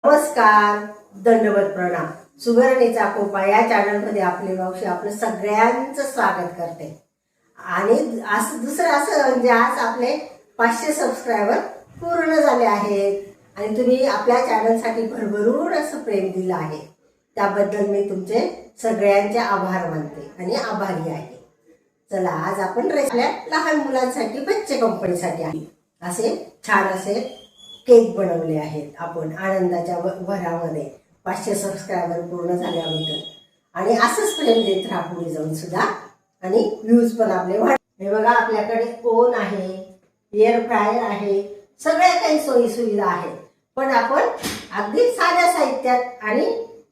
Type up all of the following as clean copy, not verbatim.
नमस्कार, दंडवत प्रणाम. सुगरणीचा कोपा या चॅनलमध्ये आपले मावशी आपलं सगळ्यांचं स्वागत करते. आणि दुसरं म्हणजे आज आपले 500 सबस्क्रायबर पूर्ण झाले आहेत आणि तुम्ही आपल्या चॅनलसाठी भरभरून असं प्रेम दिलं आहे. त्याबद्दल मी तुमचे सगळ्यांचे आभार मानते आणि आभारी आहे. चला, आज आपण लहान मुलांसाठी बच्चे कंपनीसाठी आहे असे छान असे केक बनवले आहेत आपण आनंदाच्या भरामध्ये 500 सबस्क्रायबर पूर्ण झाल्याबद्दल. आणि असंच प्रेम देत राहा पुढे जाऊन सुद्धा आणि व्ह्यूज पण आपले वाढ. हे बघा, आपल्याकडे ओव्हन आहे, एअर फ्रायर आहे, सगळ्या काही सोयी सुविधा आहेत. पण आपण अगदी साध्या साहित्यात आणि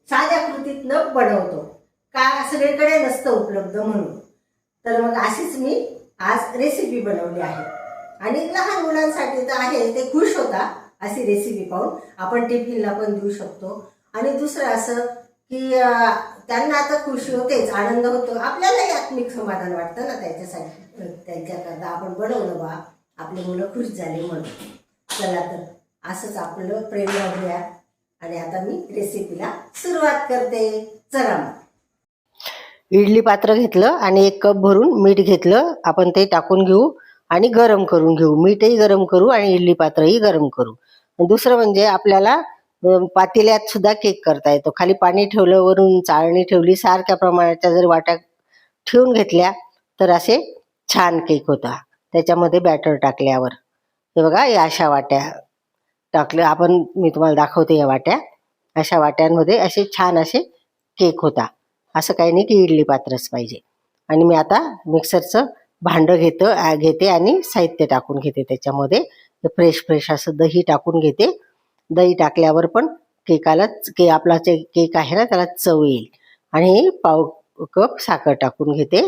साध्या कृतीतनं बनवतो, का सगळीकडे नसतं उपलब्ध म्हणून. तर मग अशीच मी आज रेसिपी बनवली आहे आणि लहान मुलांसाठी तर आहे, ते खुश होता अशी रेसिपी पाहून. आपण टिफिनला पण देऊ शकतो. आणि दुसरं असं की त्यांना आता खुशी होतेच, आनंद होतो, आपल्यालाही आत्मिक समाधान वाटतं ना त्याच्यासाठी. त्यांच्याकरता आपण बनवलं बा, आपले मुलं खुश झाले म्हणून. चला तर असंच आपलं प्रेम लावूया. आणि आता मी रेसिपीला सुरुवात करते. चला मग. इडली पात्र घेतलं आणि 1 कप भरून मीठ घेतलं. आपण ते टाकून घेऊ आणि गरम करून घेऊ. मीठही गरम करू आणि इडली पात्रही गरम करू. दुसरं म्हणजे आपल्याला पातेल्यात सुद्धा केक करता येतो. खाली पाणी ठेवलं, वरून चाळणी ठेवली, सारख्या प्रमाणाच्या जर वाट्या ठेवून घेतल्या तर असे छान केक होता. त्याच्यामध्ये बॅटर टाकल्यावर हे बघा, या अशा वाट्या टाकल्या आपण, मी तुम्हाला दाखवते. या वाट्या, अशा वाट्यांमध्ये असे छान असे केक होता. असं काही नाही की इडली पात्रच पाहिजे. आणि मी आता मिक्सरचं भांडं घेते आणि साहित्य टाकून घेते. त्याच्यामध्ये फ्रेश असं दही टाकून घेते. दही टाकल्यावर पण आपला केक आहे ना, त्याला चव येईल. आणि पाव कप साखर टाकून घेते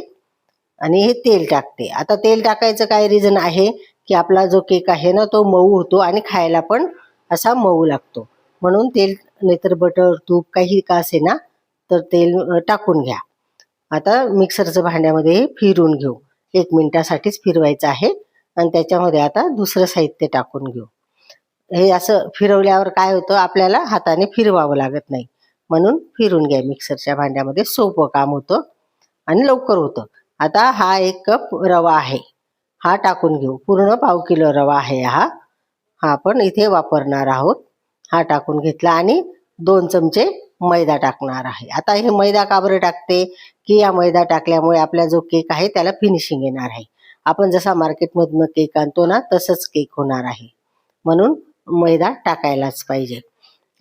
आणि हे तेल टाकते. आता तेल टाकायचं काय रिझन आहे की आपला जो केक आहे ना, तो मऊ होतो आणि खायला पण असा मऊ लागतो. म्हणून तेल, नाहीतर बटर, तूप काही का असे ना, तर तेल टाकून घ्या. आता मिक्सरचं भांड्यामध्ये फिरवून घेऊ. 1 मिनिटासाठीच फिरवायचं आहे. आणि त्याच्यामध्ये आता दुसरं साहित्य टाकून घेऊ. हे असं फिरवल्यावर काय होतं, आपल्याला हाताने फिरवावं लागत नाही. म्हणून फिरून घ्या मिक्सरच्या भांड्यामध्ये. सोपं काम होतं आणि लवकर होतं. आता हा 1 कप रवा आहे, हा टाकून घेऊ. पूर्ण पाव किलो रवा आहे हा आपण इथे वापरणार आहोत. हा टाकून घेतला आणि 2 चमचे मैदा टाकणार आहे. आता हे मैदा का बरं टाकते की या मैदा टाकल्यामुळे आपला जो केक आहे त्याला फिनिशिंग येणार आहे. आपण जसा मार्केटमधनं केक आणतो ना, तसंच केक होणार आहे. म्हणून मैदा टाकायलाच पाहिजे.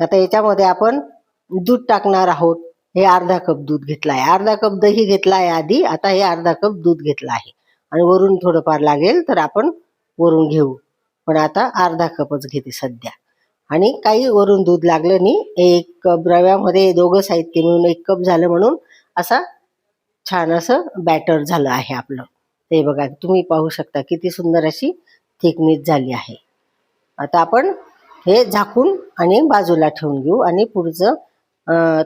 आता याच्यामध्ये आपण दूध टाकणार आहोत. हे अर्धा कप दूध घेतला आहे. अर्धा कप दही घेतला आहे आधी. आता हे अर्धा कप दूध घेतला आहे. आणि वरून थोडंफार लागेल तर आपण वरून घेऊ, पण आता अर्धा कपच घेते सध्या. आणि काही वरून दूध लागलं नाही. 1 कप रव्यामध्ये दोघं साहित्य मिळून 1 कप झालं, म्हणून असा छान असं बॅटर झालं आहे आपलं. ते बघा, तुम्ही पाहू शकता किती सुंदर अशी थिकनेस झाली आहे. आता आपण हे झाकून आणि बाजूला ठेवून घेऊ आणि पुढचं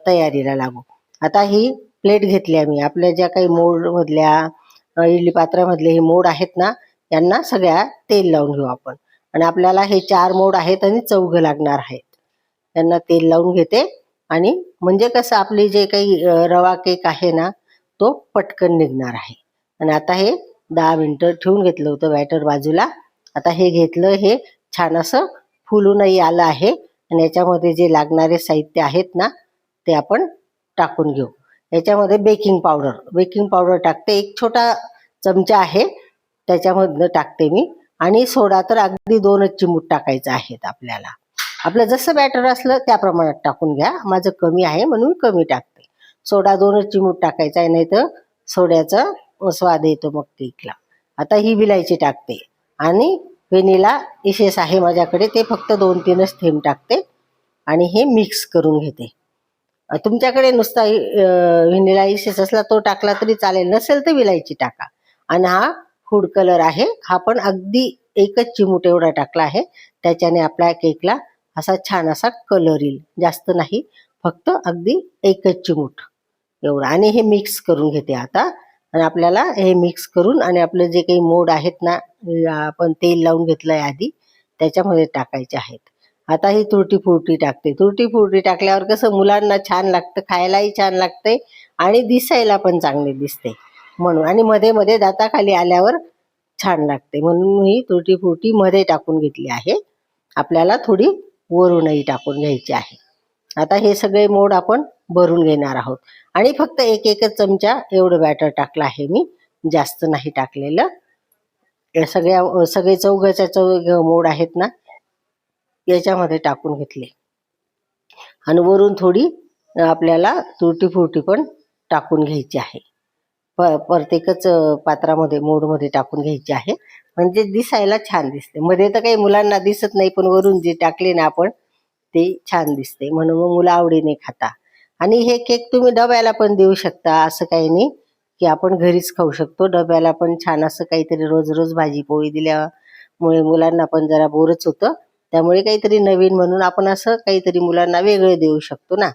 तयारीला लागू. आता ही प्लेट घेतली आम्ही. आपल्या ज्या काही मोडमधल्या इडली पात्रामधले हे मोड आहेत ना, यांना सगळ्या तेल लावून घेऊ आपण. आणि आपल्याला हे 4 मोड आहेत आणि 4 लागणार आहेत. त्यांना तेल लावून घेते. आणि म्हणजे कसं, आपली जे काही रवा केक आहे ना, तो पटकन निघणार आहे. आणि आता हे 10 मिनिटं ठेवून घेतलं होतं बॅटर बाजूला. आता हे घेतलं, हे छान असं फुलूनही आलं आहे. आणि याच्यामध्ये जे लागणारे साहित्य आहेत ना, ते आपण टाकून घेऊ. याच्यामध्ये बेकिंग पावडर टाकते. 1 छोटा चमचा आहे त्याच्यामधनं टाकते मी. आणि सोडा तर अगदी 2च चिमूट टाकायचं आहेत आपल्याला. आपलं जसं बॅटर असलं त्या प्रमाणात टाकून घ्या. माझं कमी आहे म्हणून कमी टाकते. सोडा 2च चिमूट टाकायचा आहे, नाही तर सोड्याचा स्वाद येतो मग केकला. आता ही विलायची टाकते. आणि व्हॅनिला इसेन्स आहे माझ्याकडे, ते फक्त 2-3च थेंब टाकते. आणि हे मिक्स करून घेते. तुमच्याकडे नुसता व्हॅनिला इसेन्स असला तो टाकला तरी चालेल, नसेल तर विलायची टाका. आणि हा फूड कलर आहे, हा पण अगदी 1च चिमूट एवढा टाकला आहे. त्याच्याने आपल्या केकला असा छान असा कलर येईल. जास्त नाही, फक्त अगदी 1च चिमूट एवढा. आणि हे मिक्स करून घेते आता. आणि आपल्याला हे मिक्स करून आणि आपलं जे काही मोड आहेत ना, आपण तेल लावून घेतलंय आधी, त्याच्यामध्ये टाकायचे आहेत. आता ही तुरटी फुरटी टाकते. तुरटी फुरटी टाकल्यावर कसं मुलांना छान लागतं, खायलाही छान लागते आणि दिसायला पण चांगले दिसते म्हणून. आणि मध्ये मध्ये दाताखाली आल्यावर छान लागते म्हणून ही तुरटी फुरटी मध्ये टाकून घेतली आहे. आपल्याला थोडी वरूनही टाकून घ्यायची आहे. आता हे सगळे मोड आपण भरून घेणार आहोत आणि फक्त एक एकच चमचा एवढं बॅटर टाकलं आहे मी, जास्त नाही टाकलेलं. सगळे चौघच्या चौघ मोड आहेत ना याच्यामध्ये टाकून घेतले आणि वरून थोडी आपल्याला तुरटी फुरटी पण टाकून घ्यायची आहे. प्रत्येकच पात्रामध्ये मोडमध्ये टाकून घ्यायची आहे म्हणजे दिसायला छान दिसते. मध्ये तर काही मुलांना दिसत नाही पण वरून जे टाकले ना आपण ते छान दिसते म्हणून मग मुलं आवडीने खाता. आणि हे केक तुम्ही डब्याला पण देऊ शकता, असं काही नाही की आपण घरीच खाऊ शकतो. डब्याला पण छान असं काहीतरी रोज रोज भाजी पोळी दिल्यामुळे मुलांना पण जरा बोरच होतं. त्यामुळे काहीतरी नवीन म्हणून आपण असं काहीतरी मुलांना वेगळं देऊ शकतो ना,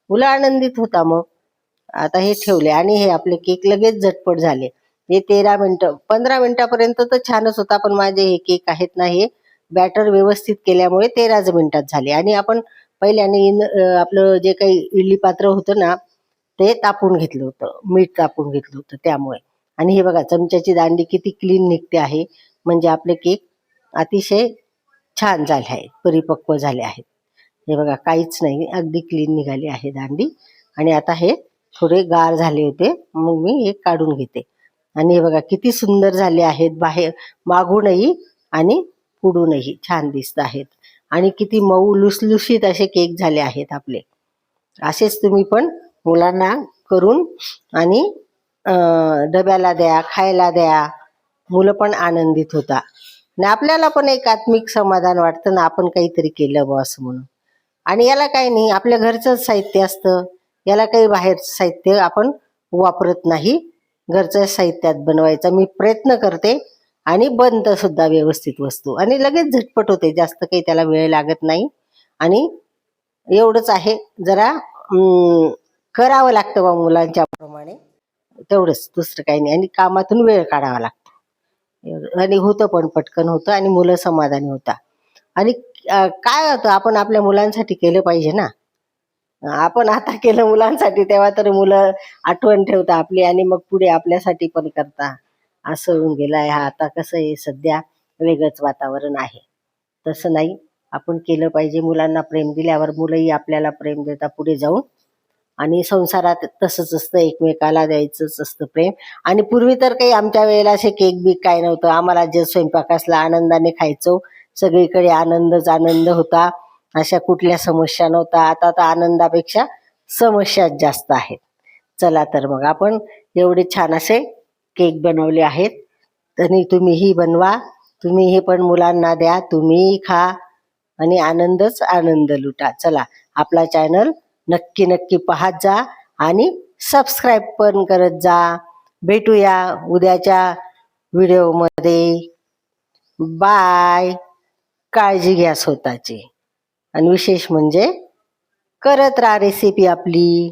मुलं आनंदित होता. मग आता हे ठेवले आणि हे आपले केक लगेच झटपट झाले. हे 13 मिनिटं 15 मिनिटापर्यंत तर छानच होता, पण माझे हे केक आहेत ना हे बॅटर व्यवस्थित केल्यामुळे 13 मिनिटात झाले. आणि आपण पहिल्याने आपलं जे काही इडली पात्र होतं ना ते तापून घेतलं होतं, मीठ तापून घेतलं होतं त्यामुळे. आणि हे बघा चमच्याची दांडी किती क्लीन निघते आहे, म्हणजे आपले केक अतिशय छान झाले आहेत, परिपक्व झाले आहेत. हे बघा काहीच नाही, अगदी क्लीन निघाली आहे दांडी. आणि आता हे थोडे गार झाले होते मग मी हे काढून घेते. आणि हे बघा किती सुंदर झाले आहेत, बाहेर मागूनही आणि पुढूनही छान दिसत आहेत. आणि किती मऊ लुसलुशीत असे केक झाले आहेत आपले. असेच तुम्ही पण मुलांना करून आणि डब्याला द्या, खायला द्या, मुलं पण आनंदित होता आणि आपल्याला पण एक आत्मिक समाधान वाटतं ना, आपण काहीतरी केलं बॉस म्हणून. आणि याला काही नाही, आपल्या घरचंच साहित्य असतं, याला काही बाहेरचं साहित्य आपण वापरत नाही, घरच्या साहित्यात बनवायचा मी प्रयत्न करते. आणि बनतं सुद्धा व्यवस्थित वस्तू आणि लगेच झटपट होते, जास्त काही त्याला वेळ लागत नाही. आणि एवढंच आहे, जरा करावं लागतं बा मुलांच्या प्रमाणे, तेवढंच, दुसरं काही नाही. आणि कामातून वेळ काढावा लागतो आणि होतं पण पटकन होतं आणि मुलं समाधानी होता. आणि काय होतं, आपण आपल्या मुलांसाठी केलं पाहिजे ना. आपण आता केलं मुलांसाठी तेव्हा तर मुलं आठवण ठेवता आपली आणि मग पुढे आपल्यासाठी पण करता. असं होऊन गेलं आहे. आता कसं आहे, सध्या वेगळंच वातावरण आहे. तसं नाही, आपण केलं पाहिजे. मुलांना प्रेम दिल्यावर मुलंही आपल्याला प्रेम देतात पुढे जाऊन. आणि संसारात तसंच असतं, एकमेकाला द्यायचंच असतं प्रेम. आणि पूर्वी तर काही आमच्या वेळेला असे केक बीक काय नव्हतं, आम्हाला जे स्वयंपाक असला आनंदाने खायचो, सगळीकडे आनंदच आनंद होता, अशा कुठल्या समस्या नव्हता. आता तर आनंदापेक्षा समस्याच जास्त आहेत. चला तर मग आपण एवढे छान असे केक बनवले आहेत, आणि तुम्हीही बनवा, तुम्हीही पण मुलांना द्या, तुम्हीही खा आणि आनंदच आनंद लुटा. चला, आपला चॅनल नक्की नक्की पाहत जा आणि सबस्क्राईब पण करत जा. भेटूया उद्याच्या व्हिडिओमध्ये. बाय. काळजी घ्या स्वतःची आणि विशेष म्हणजे करत राहा रेसिपी आपली.